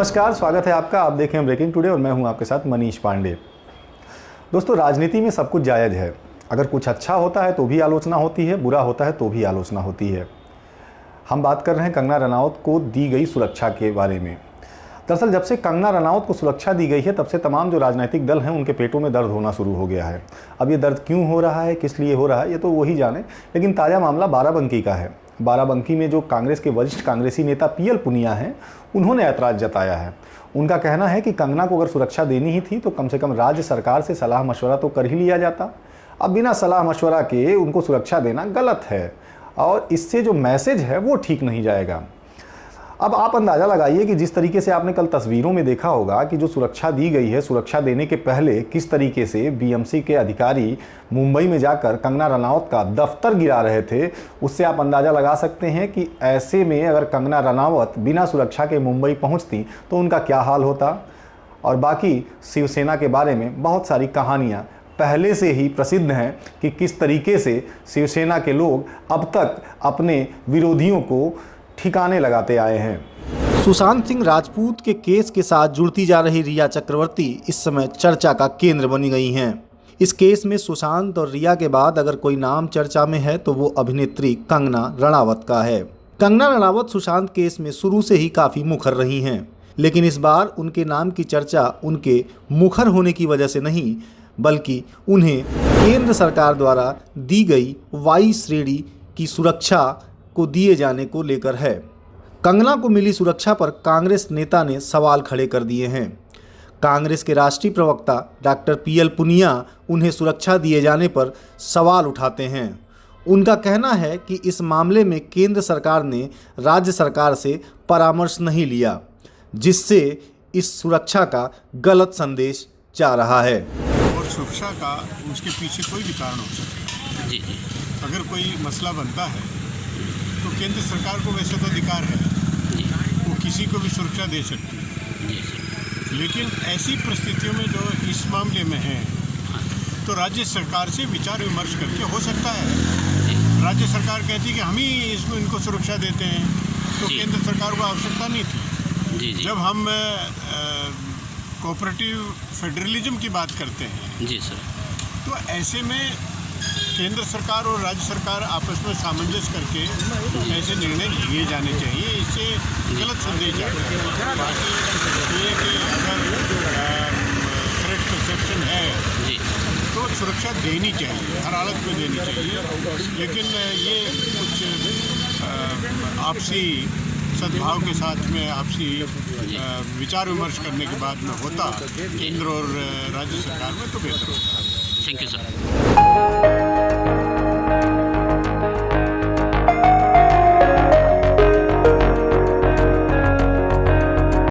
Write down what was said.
नमस्कार, स्वागत है आपका। आप देखें ब्रेकिंग टुडे और मैं हूं आपके साथ मनीष पांडे। दोस्तों, राजनीति में सब कुछ जायज़ है। अगर कुछ अच्छा होता है तो भी आलोचना होती है, बुरा होता है तो भी आलोचना होती है। हम बात कर रहे हैं कंगना रनावत को दी गई सुरक्षा के बारे में। दरअसल जब से कंगना रनावत को सुरक्षा दी गई है तब से तमाम जो राजनीतिक दल हैं उनके पेटों में दर्द होना शुरू हो गया है। अब ये दर्द क्यों हो रहा है, किस लिए हो रहा है, ये तो वही जाने। लेकिन ताज़ा मामला बाराबंकी का है। बाराबंकी में जो कांग्रेस के वरिष्ठ कांग्रेसी नेता पीएल पुनिया हैं, उन्होंने ऐतराज़ जताया है। उनका कहना है कि कंगना को अगर सुरक्षा देनी ही थी तो कम से कम राज्य सरकार से सलाह मशवरा तो कर ही लिया जाता। अब बिना सलाह मशवरा के उनको सुरक्षा देना गलत है और इससे जो मैसेज है वो ठीक नहीं जाएगा। अब आप अंदाज़ा लगाइए कि जिस तरीके से आपने कल तस्वीरों में देखा होगा कि जो सुरक्षा दी गई है, सुरक्षा देने के पहले किस तरीके से बीएमसी के अधिकारी मुंबई में जाकर कंगना रनावत का दफ्तर गिरा रहे थे, उससे आप अंदाज़ा लगा सकते हैं कि ऐसे में अगर कंगना रनावत बिना सुरक्षा के मुंबई पहुंचती तो उनका क्या हाल होता। और बाकी शिवसेना के बारे में बहुत सारी कहानियाँ पहले से ही प्रसिद्ध हैं कि किस तरीके से शिवसेना के लोग अब तक अपने विरोधियों को ठिकाने लगाते आए हैं। सुशांत सिंह राजपूत के केस के साथ जुड़ती जा रही रिया चक्रवर्ती इस समय चर्चा का केंद्र बनी गई हैं। इस केस में सुशांत और रिया के बाद अगर कोई नाम चर्चा में है तो वो अभिनेत्री कंगना रनावत का है। कंगना रनावत सुशांत केस में शुरू से ही काफ़ी मुखर रही हैं, लेकिन इस बार उनके नाम की चर्चा उनके मुखर होने की वजह से नहीं, बल्कि उन्हें केंद्र सरकार द्वारा दी गई वाई श्रेणी की सुरक्षा को दिए जाने को लेकर है। कंगना को मिली सुरक्षा पर कांग्रेस नेता ने सवाल खड़े कर दिए हैं। कांग्रेस के राष्ट्रीय प्रवक्ता डॉक्टर पीएल पुनिया उन्हें सुरक्षा दिए जाने पर सवाल उठाते हैं। उनका कहना है कि इस मामले में केंद्र सरकार ने राज्य सरकार से परामर्श नहीं लिया, जिससे इस सुरक्षा का गलत संदेश जा रहा है। और सुरक्षा का उसके पीछे कोई भी कारण हो सकता है। जी। अगर कोई मसला बनता है तो केंद्र सरकार को वैसे तो अधिकार है, वो किसी को भी सुरक्षा दे सकती है। लेकिन ऐसी परिस्थितियों में जो इस मामले में है तो राज्य सरकार से विचार विमर्श करके हो सकता है राज्य सरकार कहती है कि हम ही इसको इनको सुरक्षा देते हैं, तो केंद्र सरकार को आवश्यकता नहीं थी। जब हम कोऑपरेटिव फेडरलिज्म की बात करते हैं जी सर, तो ऐसे में केंद्र सरकार और राज्य सरकार आपस में सामंजस्य करके ऐसे निर्णय लिए जाने चाहिए। इससे गलत संदेश जाता है। बाकी ये कि अगर थ्रेट परसेप्शन है तो सुरक्षा देनी चाहिए, हर हालत में देनी चाहिए। लेकिन ये कुछ आपसी सद्भाव के साथ में आपसी विचार विमर्श करने के बाद में होता केंद्र और राज्य सरकार में तो बेहतर होता। Thank you sir.